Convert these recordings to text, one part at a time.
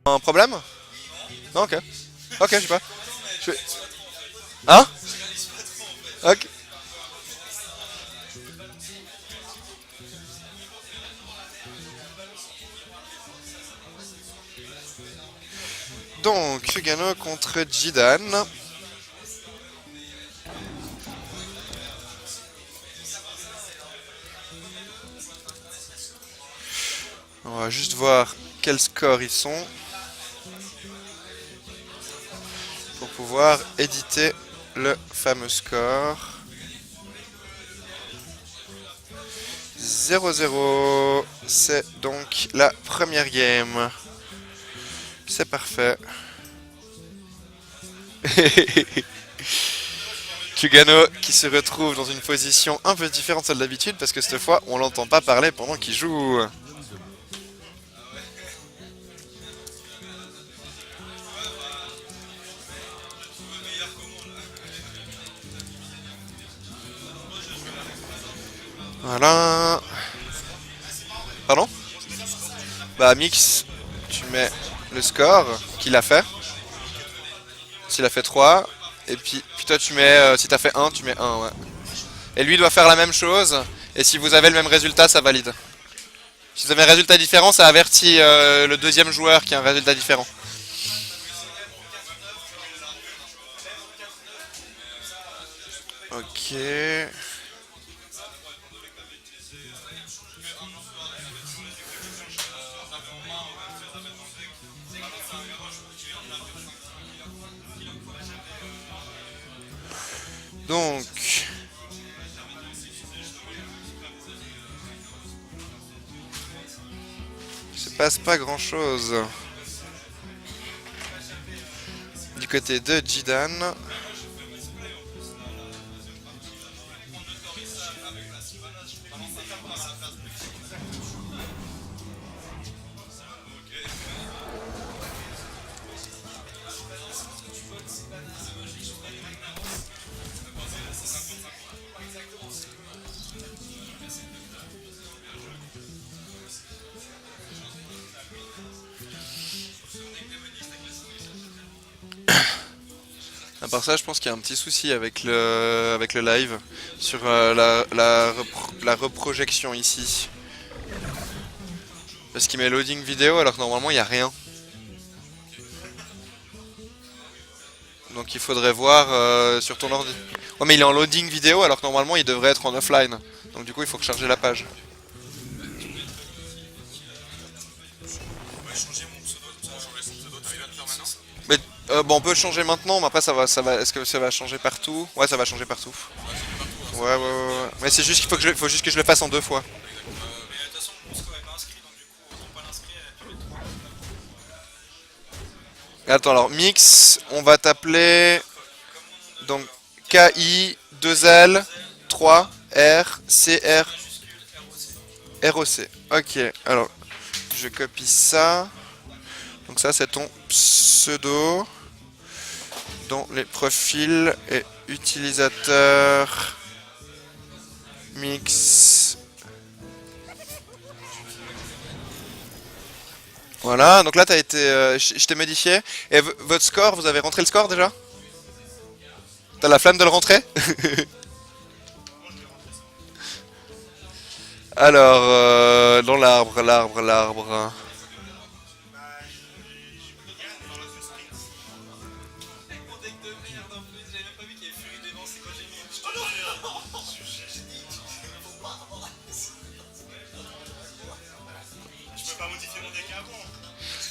Un problème? Non, ok. Ok, je sais pas. Je fais- Hein? Ok. Donc, Sugano contre Jidan. On va juste voir quel score ils sont pour pouvoir éditer le fameux score. 0-0, c'est donc la première game. C'est parfait. Sugano qui se retrouve dans une position un peu différente de celle d'habitude parce que cette fois on l'entend pas parler pendant qu'il joue. Voilà. Pardon? Bah mix, tu mets le score qu'il a fait. S'il a fait 3. Et puis toi tu mets, si t'as fait 1, tu mets 1, ouais. Et lui doit faire la même chose. Et si vous avez le même résultat, ça valide. Si vous avez un résultat différent, ça avertit le deuxième joueur qui a un résultat différent. Ok. Donc, il se passe pas grand chose du côté de Jidan. À part ça, je pense qu'il y a un petit souci avec le live sur la reprojection ici. Parce qu'il met loading vidéo alors que normalement il n'y a rien. Donc il faudrait voir sur ton ordi. Ouais mais il est en loading vidéo alors que normalement il devrait être en offline. Donc du coup il faut recharger la page. Mais bon on peut le changer maintenant mais après est-ce que ça va changer partout? Ouais ça va changer partout. Ouais. Mais c'est juste qu'il faut juste que je le fasse en 2 fois. Attends alors mix, on va t'appeler donc KI 2L 3 R C R ROC. Ok, alors je copie ça. Donc ça c'est ton pseudo dans les profils et utilisateurs mix. Voilà, donc là t'as été, je t'ai modifié. Et votre score, vous avez rentré le score déjà? T'as la flamme de le rentrer? Alors, dans l'arbre.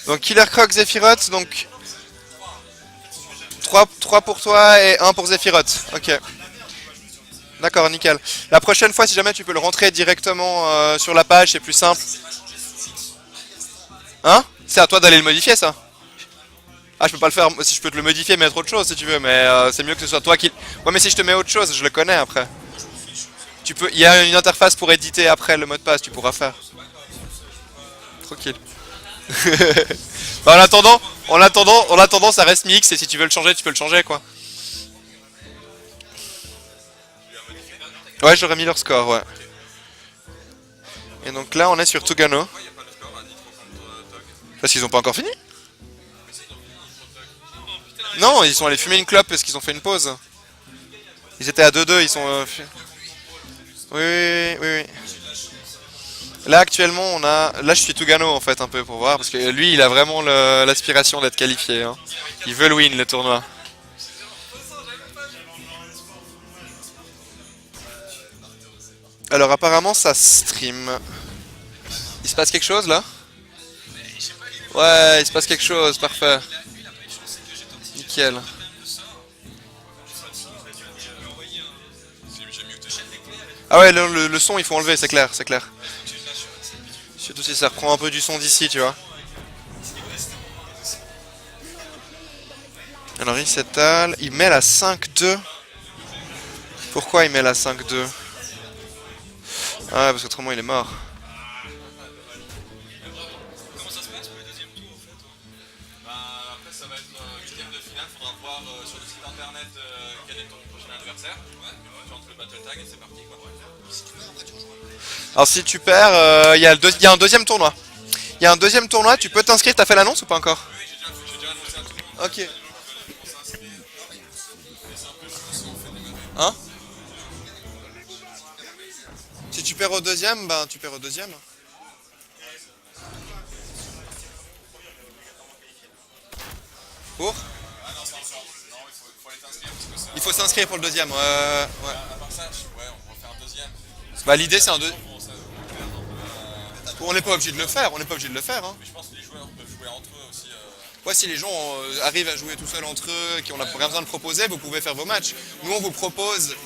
Donc Killer Croc, Zephyroth, donc 3 pour toi et 1 pour Zephyroth. Ok. D'accord, nickel. La prochaine fois, si jamais tu peux le rentrer directement sur la page, c'est plus simple. Hein? C'est à toi d'aller le modifier, ça. Ah, je peux pas le faire. Si je peux te le modifier, mettre autre chose si tu veux, mais c'est mieux que ce soit toi qui. Ouais, mais si je te mets autre chose, je le connais après. Tu peux. Il y a une interface pour éditer après le mot de passe, tu pourras faire. Tranquille. Bah, en attendant, ça reste mix et si tu veux le changer, tu peux le changer quoi. Ouais, j'aurais mis leur score, ouais. Et donc là, on est sur Tugano. Parce qu'ils ont pas encore fini? Non, ils sont allés fumer une clope parce qu'ils ont fait une pause. Ils étaient à 2-2, ils sont... Oui, oui, oui, oui. Là actuellement on a... Là je suis Tugano en fait un peu pour voir parce que lui il a vraiment l'aspiration d'être qualifié. Hein. Il veut le win le tournoi. Alors apparemment ça stream. Il se passe quelque chose là? Ouais, il se passe quelque chose, parfait. Nickel. Ah ouais, le son il faut enlever, c'est clair, c'est clair. Surtout si ça reprend un peu du son d'ici, tu vois. Alors il s'étale, il met la 5-2. Pourquoi il met la 5-2? Ah ouais, parce qu'autrement il est mort. Alors si tu perds, il y a un deuxième tournoi. Il y a un deuxième tournoi, tu peux t'inscrire, t'as fait l'annonce ou pas encore? Ok. Hein? Si tu perds au deuxième, ben tu perds au deuxième. Pour? Il faut s'inscrire pour le deuxième, ouais. Bah l'idée c'est un deux. On n'est pas obligé de le faire, on n'est pas obligé de le faire. Hein. Ouais, si les gens arrivent à jouer tout seuls entre eux, qui ont rien besoin de proposer, vous pouvez faire vos matchs. Nous on vous propose.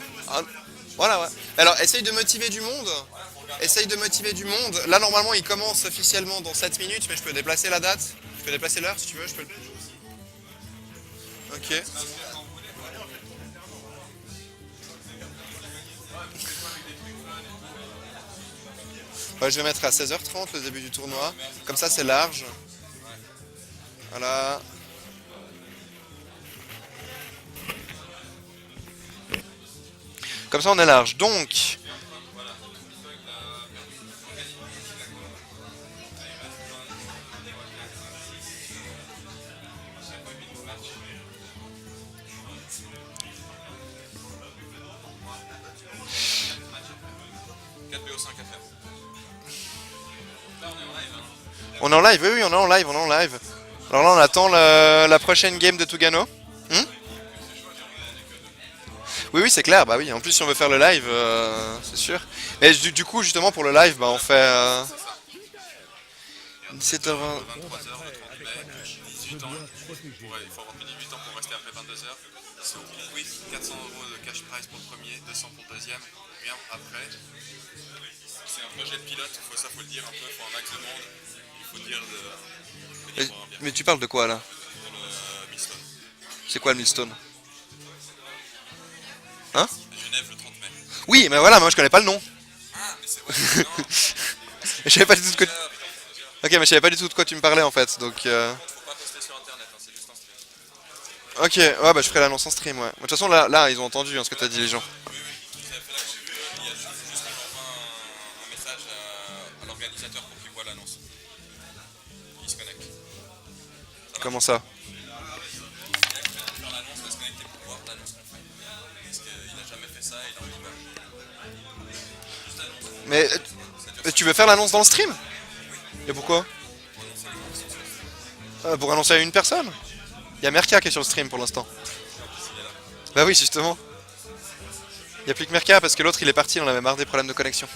Voilà, ouais. Alors essaye de motiver du monde. Essaye de motiver du monde. Là normalement il commence officiellement dans 7 minutes, mais je peux déplacer la date. Je peux déplacer l'heure si tu veux. Je peux... Ok. Ouais, je vais mettre à 16h30 le début du tournoi. Comme ça c'est large. Voilà. Comme ça on est large. Donc... On est en live, oui, on est en live, on est en live. Alors là, on attend la prochaine game de Tugano. Oui, oui, c'est clair, bah oui. En plus, si on veut faire le live, c'est sûr. Mais du coup, justement, pour le live, bah on fait 17h20. Il faut avoir plus de 18 ans pour rester après 22h. Oui, 400 euros de cash prize pour le premier, 200 pour le deuxième. Bien après. C'est un projet de pilote, ça faut le dire un peu, il faut un max de monde. Il faut dire de. Mais tu parles de quoi là? Pour le Millstone. C'est quoi le Millstone? Hein? À Genève le 30 mai. Oui, mais voilà, moi je connais pas le nom. Ah, mais c'est. Ouais, non. Je savais pas du tout de quoi. Ok, mais je savais pas du tout de quoi tu me parlais en fait, donc. Faut pas poster sur internet, hein, c'est juste un stream. Ok, ouais, bah je ferai l'annonce en stream, ouais. De toute façon, là, ils ont entendu hein, ce que t'as dit, les gens. Oui, c'est la fois là que j'ai vu, il y a juste que j'envoie un message à l'organisateur pour qu'il voit l'annonce. Il se connecte. Comment ça? Faire l'annonce, va se connecter pour voir l'annonce qu'on fait. Parce qu'il n'a jamais fait ça et il a envie de voir. Mais tu veux faire l'annonce dans le stream? Et pourquoi? Pour annoncer à une personne? Il y a Merca qui est sur le stream pour l'instant. Bah oui, justement. Il n'y a plus que Merca parce que l'autre il est parti, on avait marre des problèmes de connexion.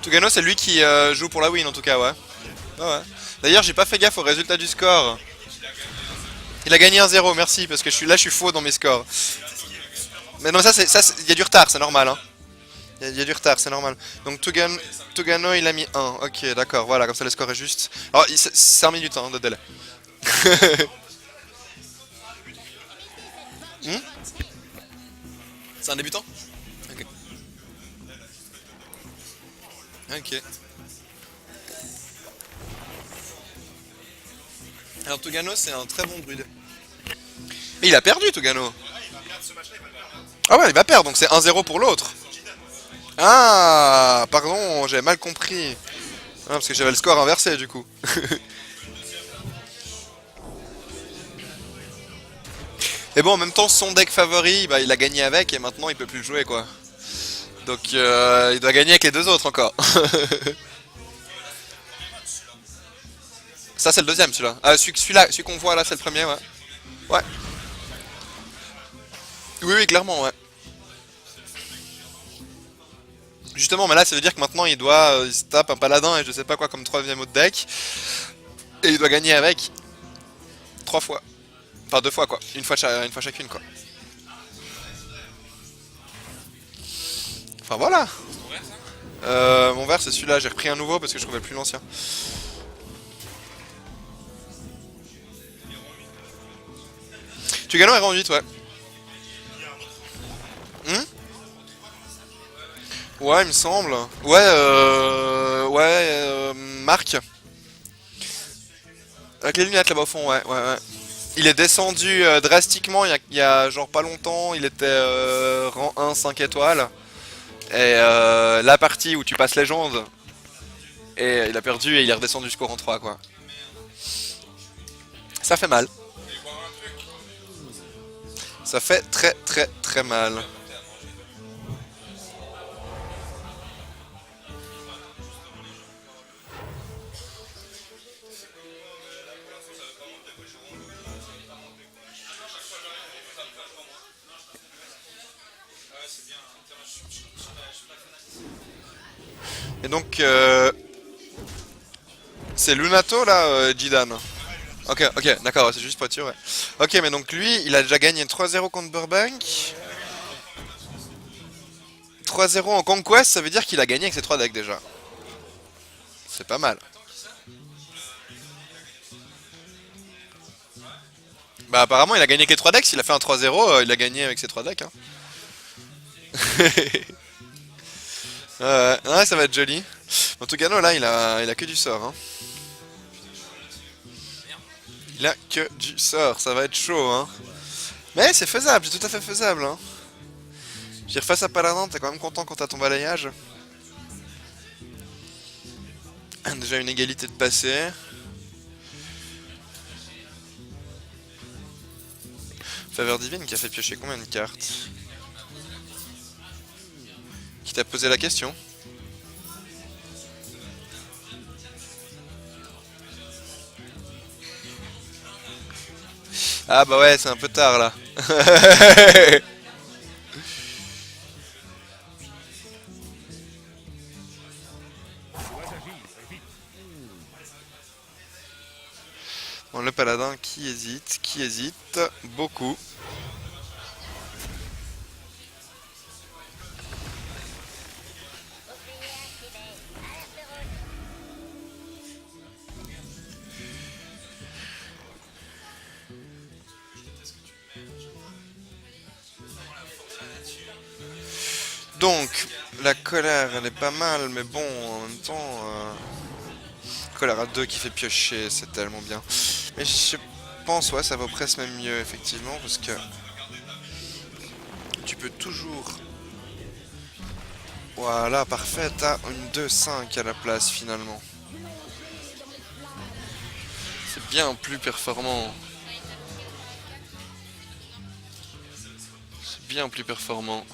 Tugano c'est lui qui joue pour la win en tout cas, ouais. Ouais. D'ailleurs j'ai pas fait gaffe au résultat du score. Il a gagné 1-0, merci, parce que je suis faux dans mes scores. Mais non, il y a du retard, c'est normal. Hein. Il y a du retard, c'est normal. Donc Tugano, il a mis 1. Ok, d'accord, voilà, comme ça le score est juste. Alors, c'est 5 minutes hein, de délai. C'est un débutant? Ok. Ok. Alors Tugano, c'est un très bon druide. Mais il a perdu, Tugano. Ah ouais, il va perdre, donc c'est 1-0 pour l'autre. Ah, pardon, j'avais mal compris. Ah, parce que j'avais le score inversé du coup. Et bon, en même temps, son deck favori, bah, il a gagné avec et maintenant il peut plus le jouer quoi. Donc il doit gagner avec les deux autres encore. Ça c'est le deuxième celui-là. Ah, celui-là, celui qu'on voit là c'est le premier, ouais. Ouais. Oui, oui, clairement, ouais. Justement, mais là ça veut dire que maintenant il se tape un paladin et je sais pas quoi comme troisième autre deck. Et il doit gagner avec trois fois. Enfin deux fois quoi. Une fois chacune quoi. Enfin voilà. Mon verre c'est celui-là, j'ai repris un nouveau parce que je trouvais plus l'ancien. Tu gagnes en R8, ouais. Hmm, ouais, il me semble. Ouais, Marc. Avec les lunettes là-bas au fond, ouais, ouais, ouais. Il est descendu drastiquement il y a genre pas longtemps, il était rang 1, 5 étoiles. Et la partie où tu passes légende, et il a perdu et il est redescendu jusqu'au rang 3 quoi. Ça fait mal. Ça fait très très très mal. Et donc, c'est Lunato là, Jidan. Ok, ok, d'accord, c'est juste pour être sûr, ouais. Ok, mais donc lui, il a déjà gagné 3-0 contre Burbank. 3-0 en Conquest, ça veut dire qu'il a gagné avec ses 3 decks déjà. C'est pas mal. Bah apparemment il a gagné avec les 3 decks, s'il a fait un 3-0, il a gagné avec ses 3 decks. Hein. Ouais, ça va être joli. En tout cas, non, là, il a que du sort. Hein. Il a que du sort, ça va être chaud. Hein. Mais c'est faisable, c'est tout à fait faisable. Hein. Je veux dire, face à Paladin, t'es quand même content quand t'as ton balayage. Déjà une égalité de passé. Faveur divine qui a fait piocher combien de cartes? Qui t'a posé la question? Ah bah ouais, c'est un peu tard là. Bon, le paladin qui hésite? Qui hésite? Beaucoup. Donc, la colère, elle est pas mal, mais bon, en même temps, colère à 2 qui fait piocher, c'est tellement bien. Mais je pense, ouais, ça vaut presque même mieux, effectivement, parce que tu peux toujours... Voilà, parfait, t'as une 2-5 à la place, finalement. C'est bien plus performant. C'est bien plus performant.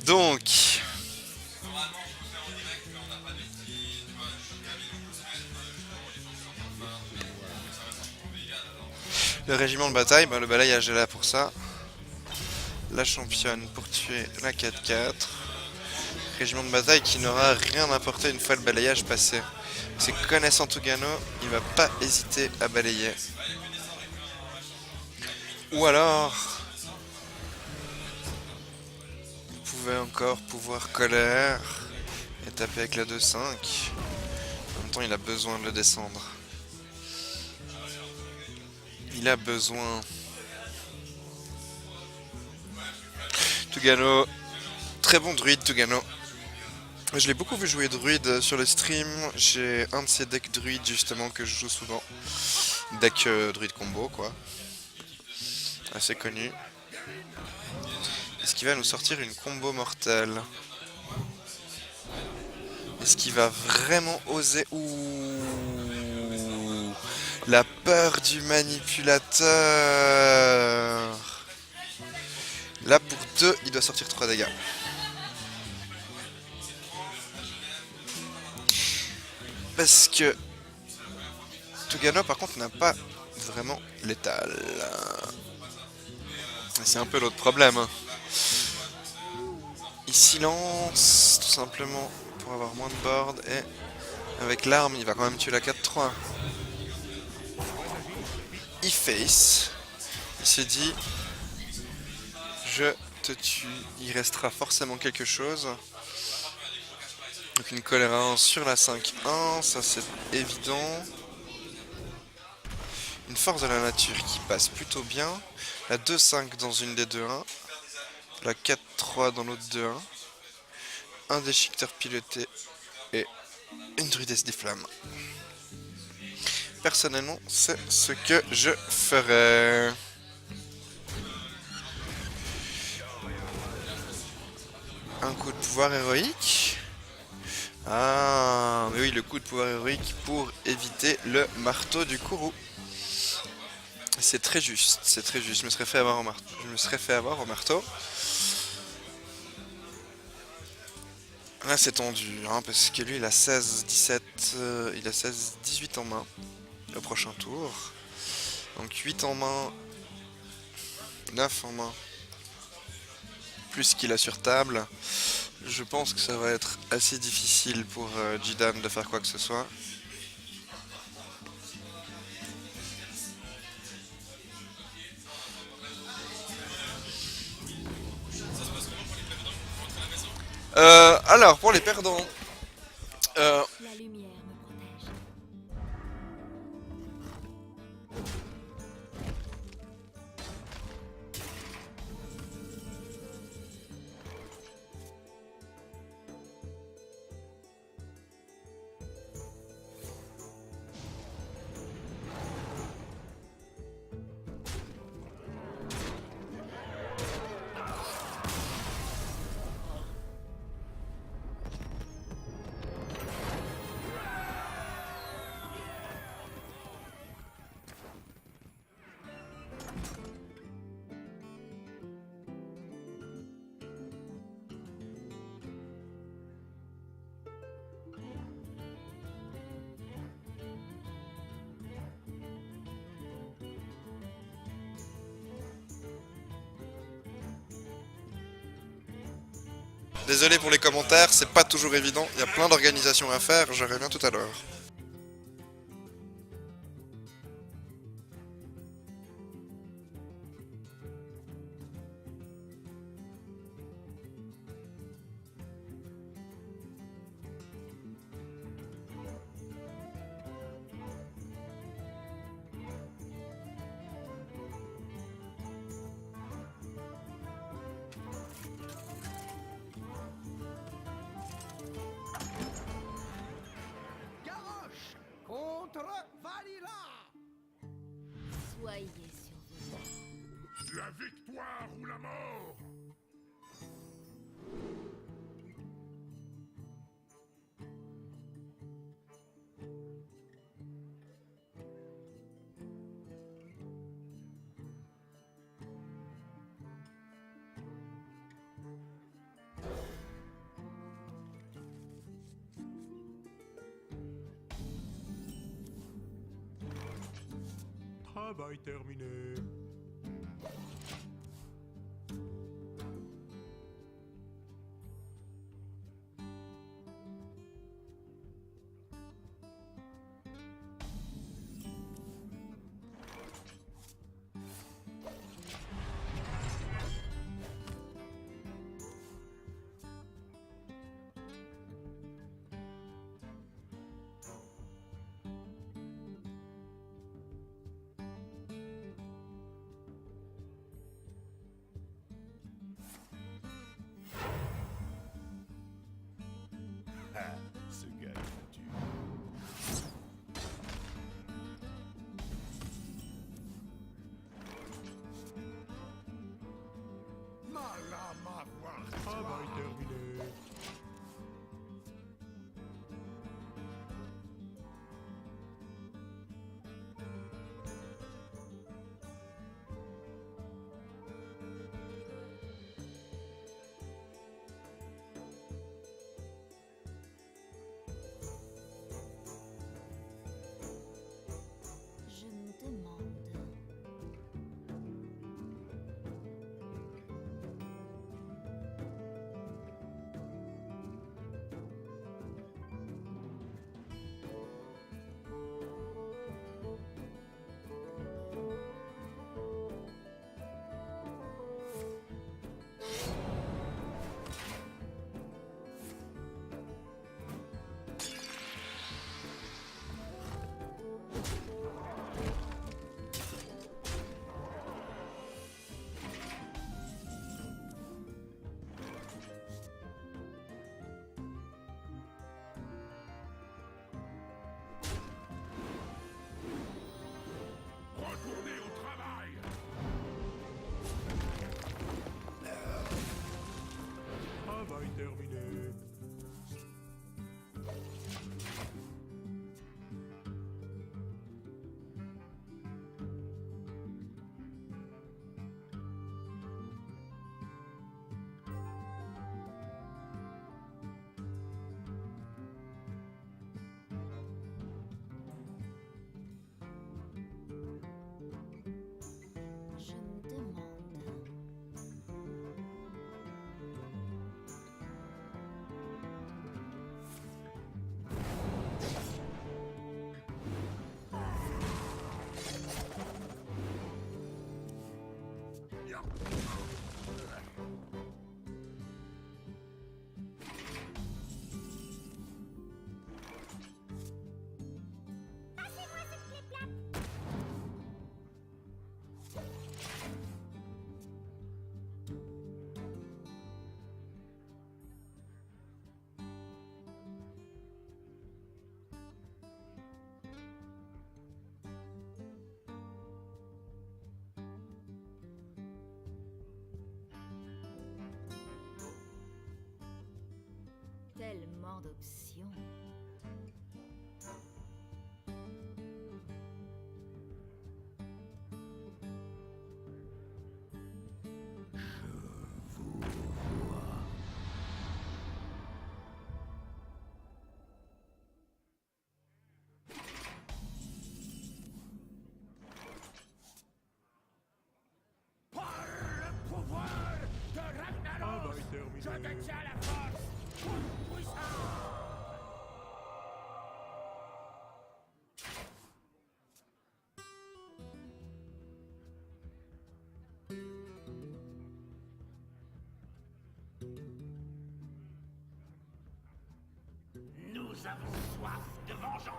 Donc, le régiment de bataille, bah, le balayage est là pour ça. La championne pour tuer la 4-4. Régiment de bataille qui n'aura rien apporté une fois le balayage passé. C'est connaissant Tugano, il va pas hésiter à balayer. Ou alors, vous pouvez encore pouvoir colère et taper avec la 2-5. En même temps, il a besoin de le descendre. Il a besoin. Tugano, très bon druide Tugano. Je l'ai beaucoup vu jouer druide sur le stream. J'ai un de ces decks druides justement que je joue souvent. Deck druide combo quoi. Assez connu. Est-ce qu'il va nous sortir une combo mortelle? Est-ce qu'il va vraiment oser? Ouh, la peur du manipulateur. Là pour 2, il doit sortir 3 dégâts. Parce que Tugano par contre n'a pas vraiment létal. C'est un peu l'autre problème. Hein. Il silence tout simplement pour avoir moins de board et avec l'arme il va quand même tuer la 4-3. Il face. Il s'est dit je te tue. Il restera forcément quelque chose. Donc une choléra sur la 5-1, ça c'est évident. Une force de la nature qui passe plutôt bien. La 2-5 dans une des 2-1. La 4-3 dans l'autre 2-1. Un déchiqueteur piloté et une druidesse des flammes. Personnellement, c'est ce que je ferais. Un coup de pouvoir héroïque. Ah, mais oui, le coup de pouvoir héroïque pour éviter le marteau du Kourou. C'est très juste, c'est très juste. Je me serais fait avoir au marteau. Là, c'est tendu, hein, parce que lui, il a 16-17, il a 16-18 en main au prochain tour. Donc 8 en main, 9 en main, plus ce qu'il a sur table. Je pense que ça va être assez difficile pour Jidan de faire quoi que ce soit. Alors, pour les perdants, euh, La lumière me protège. désolé pour les commentaires, c'est pas toujours évident. Il y a plein d'organisations à faire, je reviens tout à l'heure. Soyez surveillés. La victoire ou la mort! Travail terminé. Tellement d'options. Le pouvoir de Ragnaros. Je détiens la force toute puissante. Nous avons soif de vengeance.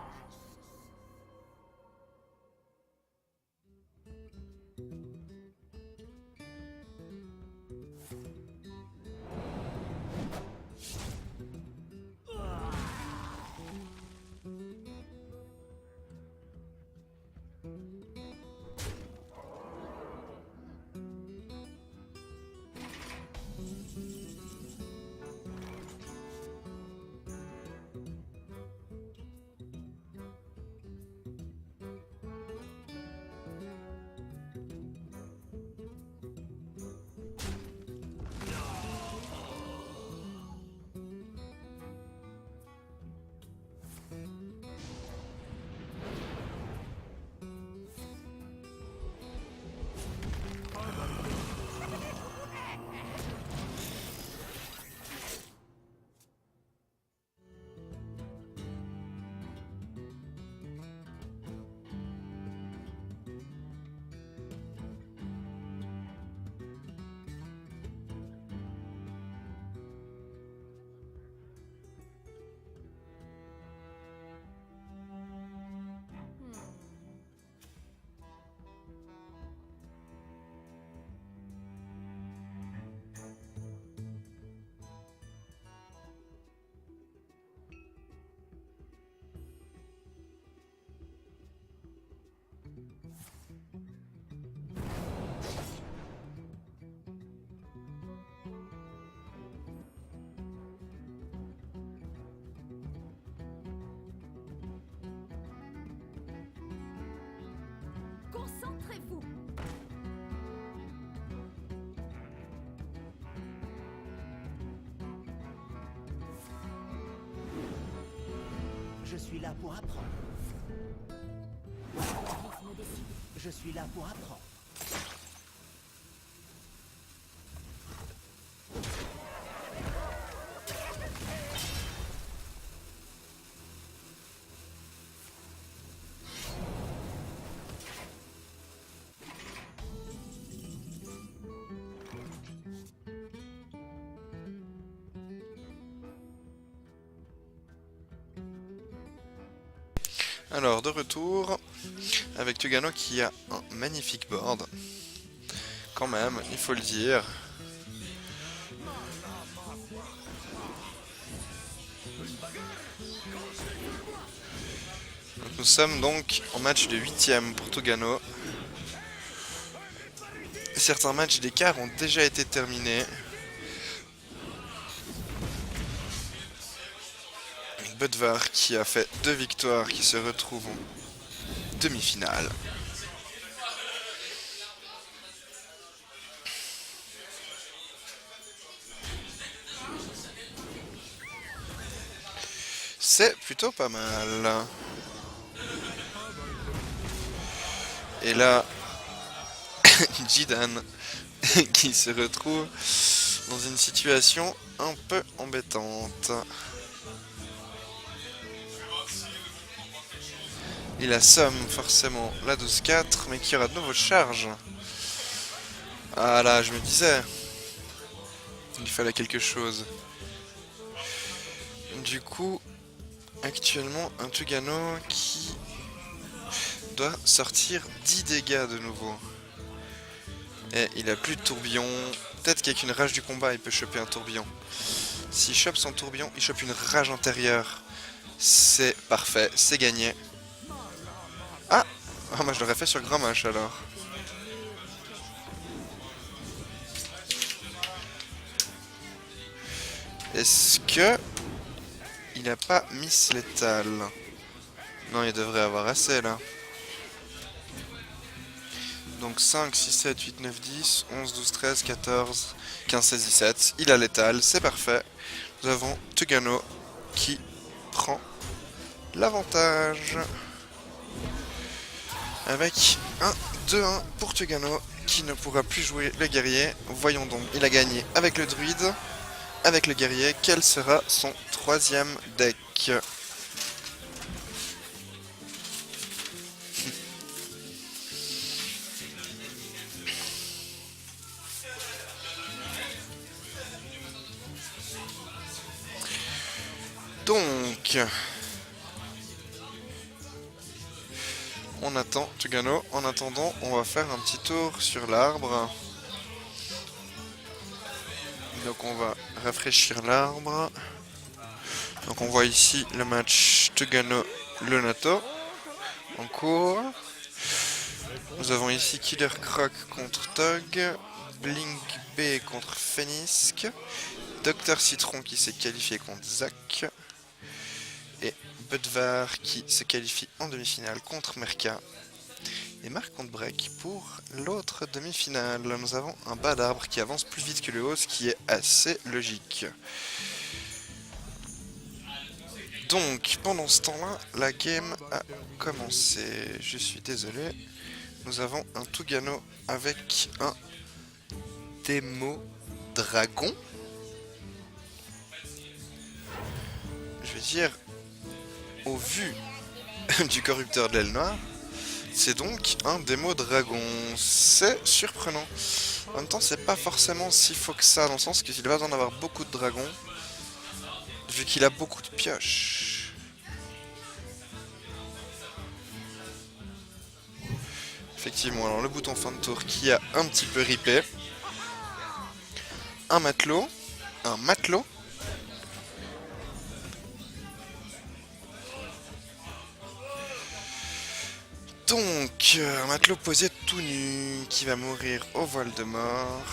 Concentrez-vous. Je suis là pour apprendre. Rythme décidé. Je suis là pour apprendre. Alors, de retour, avec Tugano qui a un magnifique board. Quand même, il faut le dire. Donc, nous sommes donc en match de 8ème pour Tugano. Certains matchs d'écart ont déjà été terminés. Budvar qui a fait 2 victoires qui se retrouve en demi-finale. C'est plutôt pas mal. Et là, Jidan qui se retrouve dans une situation un peu embêtante. Il assomme forcément la 12-4, mais qui aura de nouveau charge. Ah là, je me disais. Il fallait quelque chose. Du coup, actuellement, un Tugano qui doit sortir 10 dégâts de nouveau. Et il a plus de tourbillon. Peut-être qu'avec une rage du combat, il peut choper un tourbillon. S'il chope son tourbillon, il chope une rage intérieure. C'est parfait, c'est gagné. Ah, ah moi je l'aurais fait sur Grommash alors. Est-ce que il a pas Miss Létale? Non, il devrait avoir assez là. Donc 5, 6, 7, 8, 9, 10, 11, 12, 13, 14, 15, 16, 17. Il a Létale, c'est parfait. Nous avons Tugano qui prend l'avantage. Avec un 2-1 pour Tugano qui ne pourra plus jouer le guerrier. Voyons donc, il a gagné avec le druide, avec le guerrier. Quel sera son troisième deck? Donc, on attend Tugano. En attendant, on va faire un petit tour sur l'arbre. Donc on va rafraîchir l'arbre. Donc on voit ici le match Tugano-Lonato en cours. Nous avons ici Killer Croc contre Tog, Blink B contre Fennisk, Dr Citron qui s'est qualifié contre Zack, et Budvar qui se qualifie en demi-finale contre Merka. Et Marc contre Break pour l'autre demi-finale. Nous avons un bas d'arbre qui avance plus vite que le haut, ce qui est assez logique. Donc, pendant ce temps-là, la game a commencé. Je suis désolé. Nous avons un Tugano avec un démo dragon. Je veux dire, au vu du corrupteur de l'aile noire, c'est donc un démo dragon. C'est surprenant. En même temps, c'est pas forcément si faux que ça, dans le sens qu'il va besoin d'avoir beaucoup de dragons, vu qu'il a beaucoup de pioches. Effectivement, alors le bouton fin de tour qui a un petit peu ripé. Un matelot. Un matelot. Donc, un matelot posé tout nu qui va mourir au vol de mort.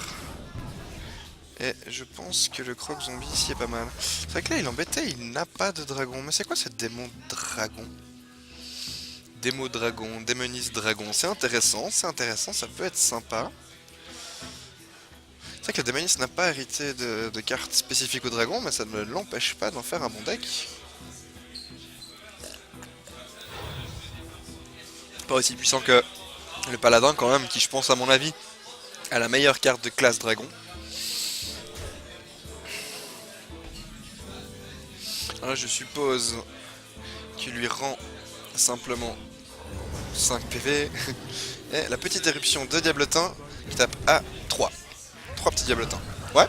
Et je pense que le croc zombie ici est pas mal. C'est vrai que là il est embêté, il n'a pas de dragon. Mais c'est quoi ce démon dragon? Démo dragon, démoniste dragon. C'est intéressant, ça peut être sympa. C'est vrai que le démoniste n'a pas hérité de cartes spécifiques au dragon, mais ça ne l'empêche pas d'en faire un bon deck. Pas aussi puissant que le paladin quand même, qui je pense à mon avis a la meilleure carte de classe dragon. Alors je suppose qu'il lui rend simplement 5 PV. Et la petite éruption de Diablotin qui tape à 3. 3 petits Diablotins. Ouais.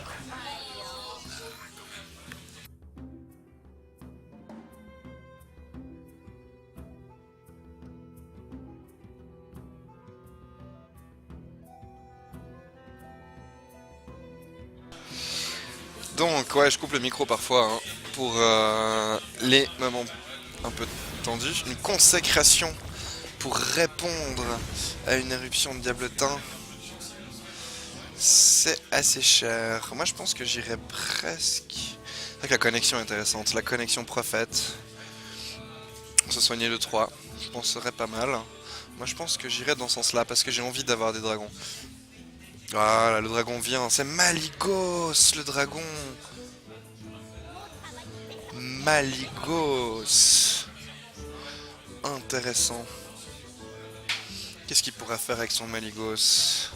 Donc ouais, je coupe le micro parfois hein, pour les moments un peu tendus. Une consécration pour répondre à une éruption de Diablotin, c'est assez cher. Moi je pense que j'irais presque... C'est vrai que la connexion est intéressante, la connexion prophète. Se soigner de 3, je pense que ce serait pas mal. Moi je pense que j'irais dans ce sens là parce que j'ai envie d'avoir des dragons. Voilà, le dragon vient, c'est Maligos le dragon. Maligos. Intéressant. Qu'est-ce qu'il pourra faire avec son Maligos?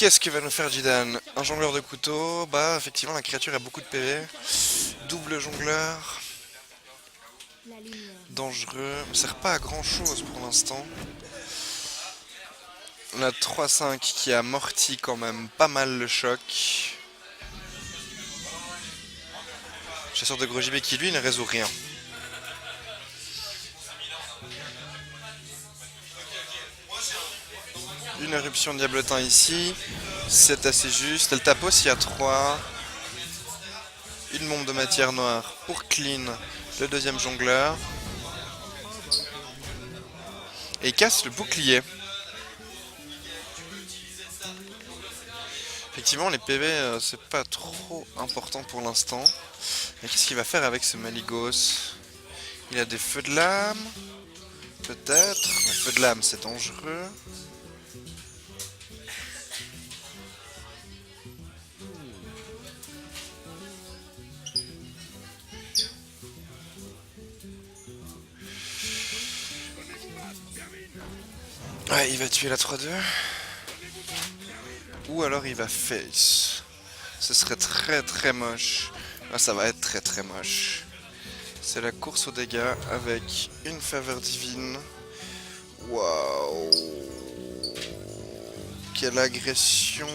Qu'est-ce que va nous faire Jidan? Un jongleur de couteau. Bah, effectivement, la créature a beaucoup de PV. Double jongleur. La lumière. Dangereux. Ne sert pas à grand chose pour l'instant. On a 3-5 qui amortit quand même pas mal le choc. Chasseur de gros gibier qui lui ne résout rien. Une éruption diablotin ici. C'est assez juste. Elle tape aussi à 3. Une bombe de matière noire pour clean le deuxième jongleur. Et il casse le bouclier. Effectivement, les PV, c'est pas trop important pour l'instant. Mais qu'est-ce qu'il va faire avec ce Maligos? Il a des feux de lame. Peut-être. Les feux de lame, c'est dangereux. Ouais, il va tuer la 3-2. Ou alors il va face. Ce serait très très moche. Ah, ça va être très très moche. C'est la course aux dégâts avec une faveur divine. Waouh. Quelle agression.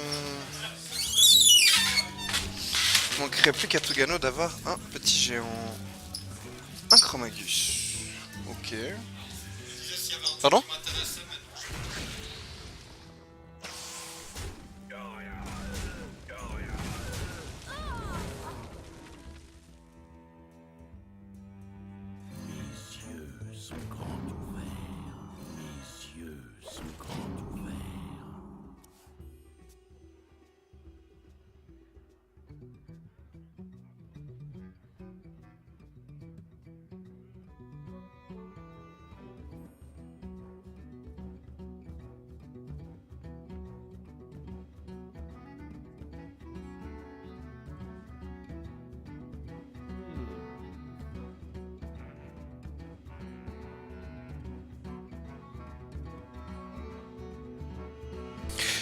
Il manquerait plus qu'à Togano d'avoir un petit géant. Un Chromagus. Ok. Pardon?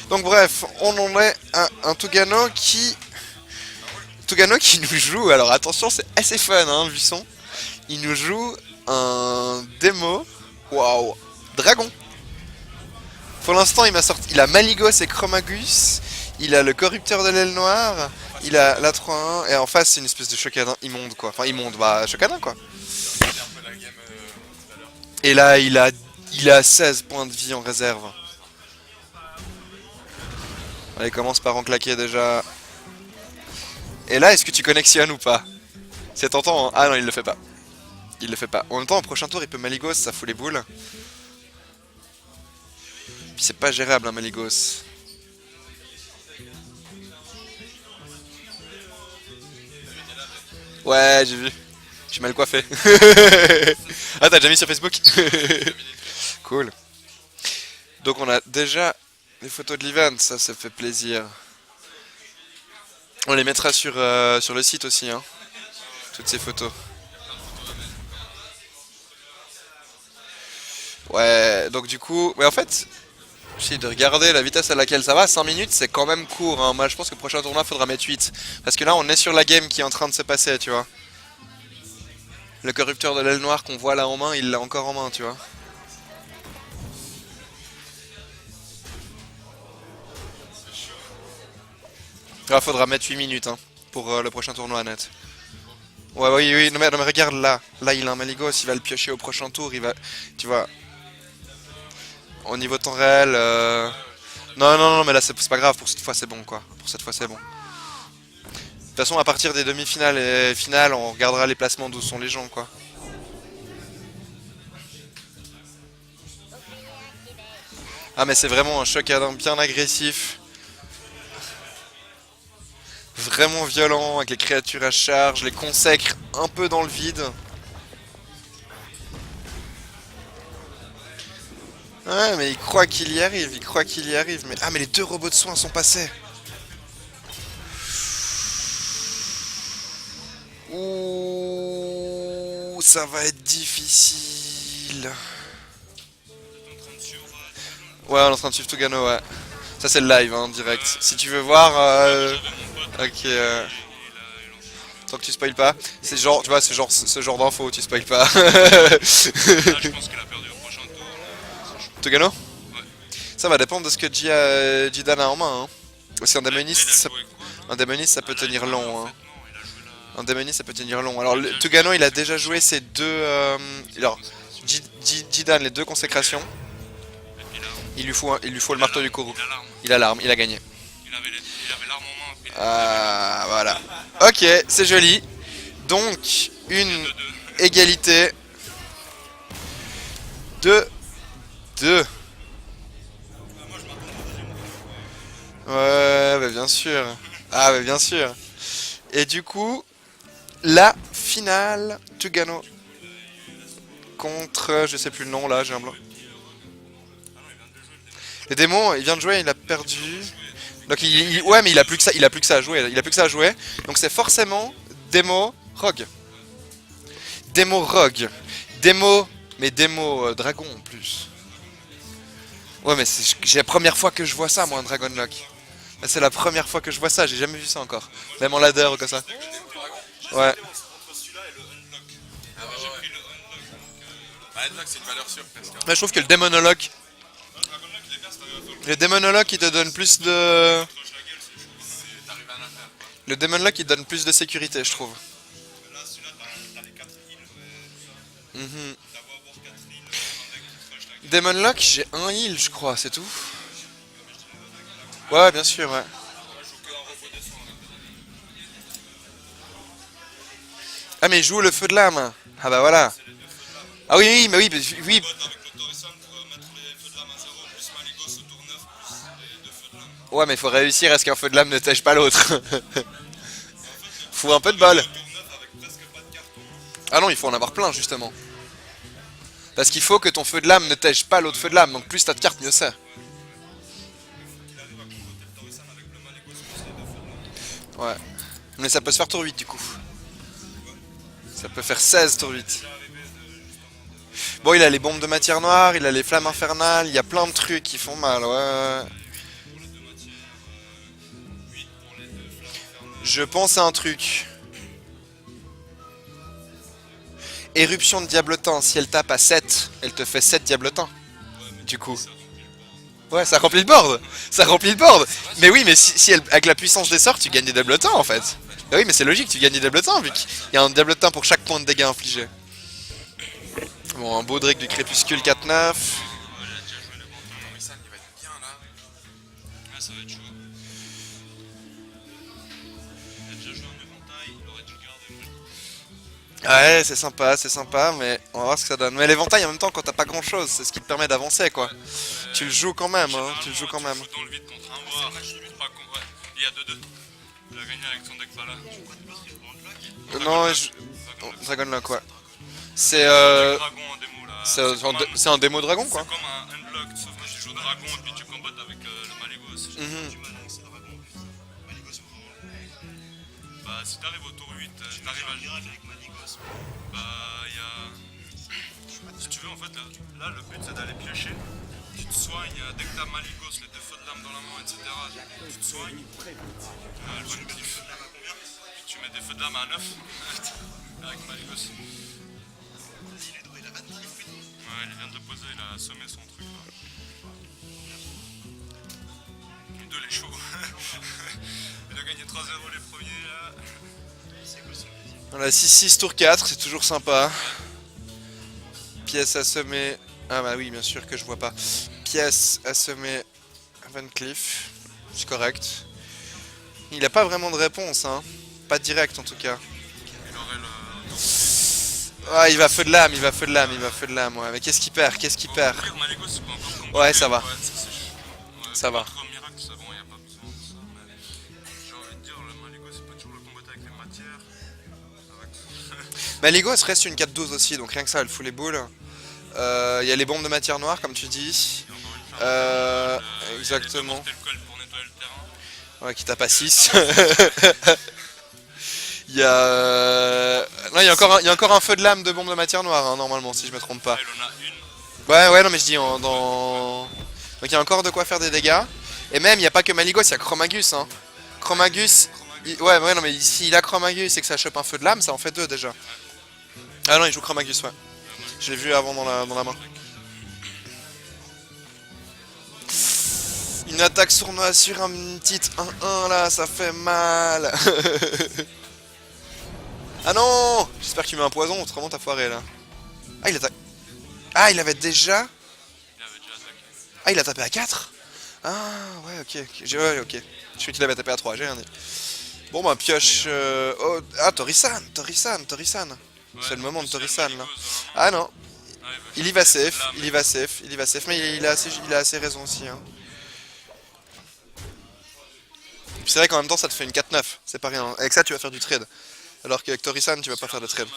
Donc bref, on en est à un Togano qui nous joue, alors attention c'est assez fun hein Buisson, il nous joue un démo, waouh, dragon. Pour l'instant il a Maligos et Chromagus, il a le corrupteur de l'aile noire, il a la 3-1 et en face c'est une espèce de Chocadin immonde quoi, enfin immonde, bah Chocadin quoi. C'était un peu la game tout à l'heure. Et là il a 16 points de vie en réserve. Allez, commence par en claquer déjà. Et là, est-ce que tu connexionnes ou pas? C'est tentant, hein. Ah non, il le fait pas. Il le fait pas. En même temps, au prochain tour, il peut Maligos, ça fout les boules. Puis c'est pas gérable, hein, Maligos. Ouais, j'ai vu. Je suis mal coiffé. Ah, t'as déjà mis sur Facebook? Cool. Donc on a déjà les photos de l'event, ça fait plaisir. On les mettra sur le site aussi, hein. Toutes ces photos. Ouais, donc du coup... Mais en fait, j'essaie de regarder la vitesse à laquelle ça va. 5 minutes, c'est quand même court, hein. Moi, je pense que le prochain tournoi, faudra mettre 8. Parce que là, on est sur la game qui est en train de se passer, tu vois. Le corrupteur de l'aile noire qu'on voit là en main, il l'a encore en main, tu vois. Ah, faudra mettre 8 minutes hein, pour le prochain tournoi net. Ouais, oui, oui, non mais regarde là. Là, il a un Maligos, il va le piocher au prochain tour, il va... Tu vois... Au niveau temps réel... Non, non, non, mais là, c'est pas grave, pour cette fois, c'est bon, quoi. Pour cette fois, c'est bon. De toute façon, à partir des demi-finales et finales, on regardera les placements d'où sont les gens, quoi. Ah, mais c'est vraiment un choc bien agressif. Vraiment violent, avec les créatures à charge, les consacre un peu dans le vide. Ouais, mais il croit qu'il y arrive, il croit qu'il y arrive. Mais... Ah, mais les 2 robots de soins sont passés. Ouh, ça va être difficile. Ouais, on est en train de suivre Togano, ouais. Ça c'est le live, hein, direct. Si tu veux voir... Ok, tant que tu spoil pas. C'est genre, tu vois, c'est genre ce genre d'infos, tu spoil pas. Là, je pense qu'il a perdu au prochain tour. Togano? Ouais. Ça va dépendre de ce que Jidan a en main. Hein. Aussi un démoniste ça peut tenir long. Hein. Un démoniste ça peut tenir long. Alors Togano il a déjà joué ses deux... alors, Jidan les deux consécrations. Il lui faut le marteau du Kourou. Il a l'arme, il a gagné. Il avait l'arme en main. Ah, voilà. Ok, c'est joli. Donc, une égalité. 2-2. Ouais, bah bien sûr. Ah, bah bien sûr. Et du coup, la finale, Tugano contre, je sais plus le nom là, j'ai un blanc. Les démons, il vient de jouer, il a perdu. Donc ouais, mais il a plus que ça, il a plus que ça à jouer. Il a plus que ça à jouer. Donc c'est forcément démo rogue. Démo rogue. Démo, mais démo dragon en plus. Ouais, mais c'est la première fois que je vois ça, moi, un Dragon Lock. C'est la première fois que je vois ça, j'ai jamais vu ça encore. Même en ladder ou comme ça. Ouais. Unlock, c'est une valeur sûre presque. Mais je trouve que le Démonologue, le Démonologue il te donne plus de... Le Démonologue il donne plus de sécurité, je trouve. Démonologue, j'ai un heal, je crois, c'est tout. Ouais, bien sûr, ouais. Ah, mais il joue le feu de lame. Ah bah voilà. Ah oui, oui, mais oui, oui. Ouais, mais faut réussir à ce qu'un feu de lame ne tèche pas l'autre. Faut un peu de bol. Ah non, il faut en avoir plein, justement. Parce qu'il faut que ton feu de lame ne tèche pas l'autre feu de lame. Donc plus t'as de cartes, mieux c'est. Ouais. Mais ça peut se faire tour 8 du coup. Ça peut faire 16 tour 8. Bon, il a les bombes de matière noire, il a les flammes infernales, il y a plein de trucs qui font mal, ouais. Je pense à un truc. Éruption de diablotin, si elle tape à 7, elle te fait 7 diablotins. Du coup. Ouais, ça remplit le board. Ça remplit le board. Mais oui, mais si elle, avec la puissance des sorts, tu gagnes des diablotins en fait. Bah oui, mais c'est logique, tu gagnes des diablotins vu qu'il y a un diablotin pour chaque point de dégâts infligé. Bon, un beau Drake du crépuscule 4-9. Ouais, c'est sympa, mais on va voir ce que ça donne. Mais l'éventail en même temps, quand t'as pas grand chose, c'est ce qui te permet d'avancer quoi. Tu le joues quand même, hein, tu le joues quand même. Dans le vide contre un bois, il y a 2-2. Il a gagné avec son deck pas là. Non, Dragonlock, ouais. C'est Dragon en démo là. c'est un démo dragon quoi. C'est comme un unlock, sauf que tu joues dragon et puis tu combattes avec le Malygos. Bah si t'arrives au tour 8, t'arrives à... Bah il y a... Si tu veux en fait, là le but c'est d'aller piocher. Tu te soignes dès que t'as Malygos, les deux feux de lame dans la main, etc. Tu te soignes. Tu mets des feux de lame à 9 avec Malygos. Ouais, il vient de le poser, il a assommé son truc là. Les deux les chauds. Il a gagné 3-0 les premiers là. On a 6-6 tour 4, c'est toujours sympa. Pièce assommée. Ah bah oui, bien sûr que je vois pas. Pièce assommée Van Cleef. C'est correct. Il a pas vraiment de réponse, hein. Pas direct en tout cas. Il aurait le... Ah, il va feu de lame, ouais. Mais qu'est-ce qu'il perd, Ouais, ça va. Ça va. Miracle, c'est bon, y a pas besoin de ça. Mais j'ai envie de dire, le Malygos, c'est pas toujours le combattre avec les matières. Malygos reste une 4-12 aussi, donc rien que ça, elle fout les boules. Il y a les bombes de matière noire, comme tu dis. Exactement. Ouais, qui tape à 6. Il y a... Non, il y a encore un feu de lame de bombe de matière noire, hein, normalement, si je me trompe pas. Il en a une. Ouais, non, mais je dis dans... Donc il y a encore de quoi faire des dégâts. Et même, il n'y a pas que Malygos, il y a Chromagus. Hein. Chromagus, ouais, non, mais s'il a Chromagus et que ça chope un feu de lame, ça en fait 2 déjà. Ah non, il joue Chromagus, ouais. Je l'ai vu avant dans la main. Une attaque sournoise sur un petit 1-1 là, ça fait mal. Ah non! J'espère que tu mets un poison, autrement t'as foiré là. Ah, il attaque. Ah, il avait déjà. Ah, il a tapé à 4? Ah, ouais, ok. Ouais, ok. Je suis qu'il avait tapé à 3, j'ai rien dit. Bon, bah, pioche. Oh, ah, Torisan. C'est le moment de Torisan là. Ah non. Il y va safe, mais il a assez raison aussi. Hein. Puis c'est vrai qu'en même temps ça te fait une 4-9, c'est pas rien. Avec ça tu vas faire du trade. Alors qu'avec Torisan tu vas pas faire de trade.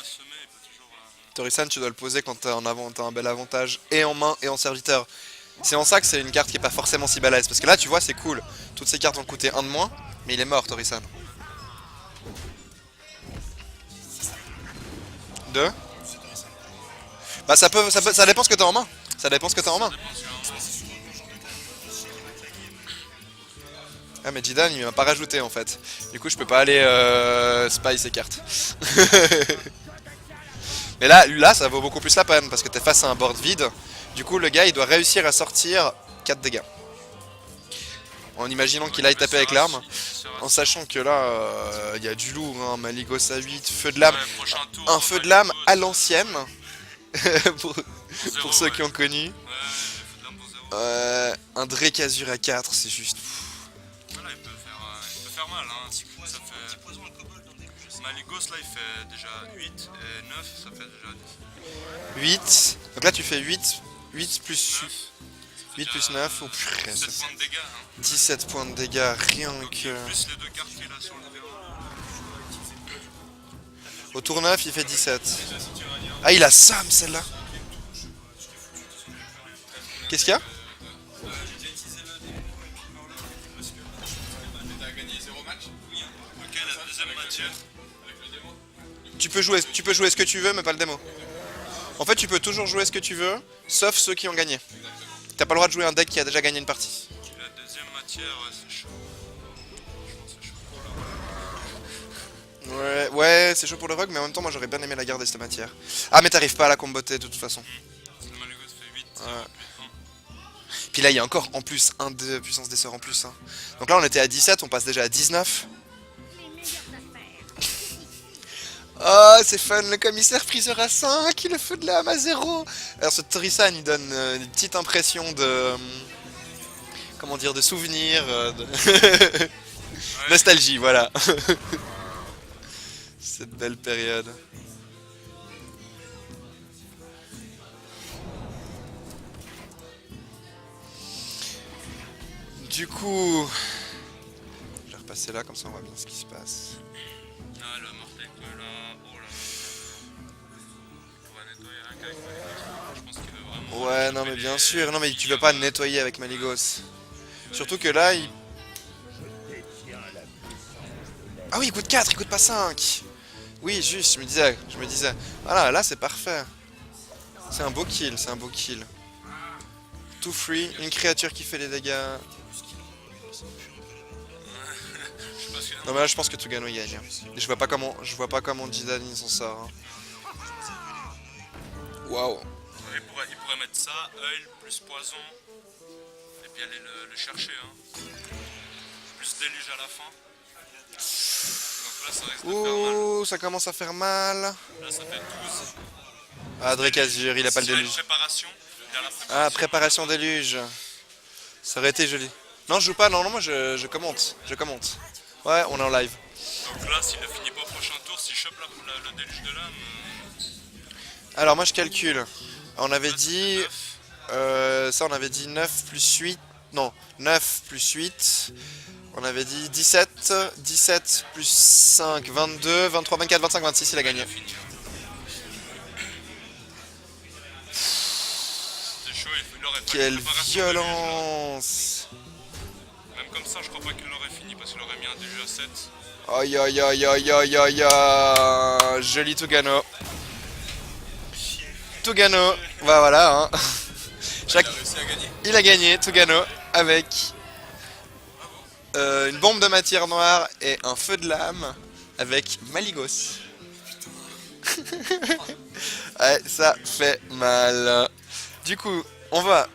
Torisan tu dois le poser quand t'as un bel avantage et en main et en serviteur. C'est en ça que c'est une carte qui est pas forcément si balèze. Parce que là tu vois c'est cool. Toutes ces cartes vont coûter 1 de moins, mais il est mort Torisan. 2. Bah ça dépend ce que t'as en main. Ah mais Jidan il m'a pas rajouté en fait. Du coup je peux pas aller spy ces cartes. Mais là ça vaut beaucoup plus la peine parce que t'es face à un board vide. Du coup le gars il doit réussir à sortir 4 dégâts. En imaginant qu'il aille taper avec l'arme. En sachant que là il y a du lourd, hein. Malygos à 8, feu de lame. Un feu de lame à l'ancienne. pour ceux qui ont connu. Un Drake Azur à 4 c'est juste... Voilà, il peut faire mal, hein. Ça fait... Malygos là il fait déjà 8 et 9 ça fait déjà 10. 8, donc là tu fais 8 plus 8 plus 9, oh purée, 17 points de dégâts, hein. 17 points de dégâts, rien que... Plus les 2 cartes qu'il a sur le terrain. Au tour 9 il fait 17. Ah il a Sam celle-là. Qu'est-ce qu'il y a? Tu peux jouer ce que tu veux mais pas le démo. En fait tu peux toujours jouer ce que tu veux, sauf ceux qui ont gagné. T'as pas le droit de jouer un deck qui a déjà gagné une partie. La deuxième matière c'est chaud. Ouais c'est chaud pour le rogue mais en même temps moi j'aurais bien aimé la garder cette matière. Ah mais t'arrives pas à la comboter de toute façon. Le Malygos fait 8. Puis là il y a encore en plus un de puissance des sorts en plus. Hein. Donc là on était à 17, on passe déjà à 19. Oh c'est fun, le commissaire priseur à 5, le feu de lame à 0. Alors ce Torisan il donne une petite impression de... comment dire, de souvenir, de... nostalgie, voilà. Cette belle période. Du coup... je vais repasser là, comme ça on voit bien ce qui se passe. Ah le mortel là, oh là. Il pourrait nettoyer rien qu'avec Malygos. Je pense qu'il veut vraiment... Ouais non mais bien sûr, non mais tu veux pas nettoyer avec Malygos. Surtout que là il... ah oui il coûte 4, il coûte pas 5. Oui juste, je me disais. Voilà, là c'est parfait. C'est un beau kill, Tout free, une créature qui fait les dégâts. Non mais là je pense que Tugano il gagne. Et je vois pas comment Jidan il s'en sort. Hein. Waouh. Il pourrait mettre ça, œil plus poison. Et puis aller le chercher. Hein. Plus déluge à la fin. Donc là ça risque de faire mal. Ouh, ça commence à faire mal. Là ça fait 12. Ah Drake Azur, il a pas le déluge. Préparation. Ah préparation déluge. Ça aurait été joli. Non je joue pas, non moi je commente. Ouais on est en live. Donc là s'il ne finit pas au prochain tour, s'il chope le déluge de l'âme... Alors moi je calcule. On avait dit... ça on avait dit 9 plus 8... non, 9 plus 8... On avait dit 17, 17 plus 5, 22, 23, 24, 25, 26, il a gagné. C'était chaud, il aurait fallu Quelle préparation violence! déluge. Même comme ça, je crois pas qu'il l'aurait fini parce qu'il aurait mis un déluge à 7. Aïe aïe aïe aïe aïe aïe aïe. Joli Tugano. Tugano, bah voilà hein. Il a réussi à gagner. Il a gagné Tugano avec une bombe de matière noire et un feu de lame avec Maligos. Ouais, ça fait mal. Du coup, on va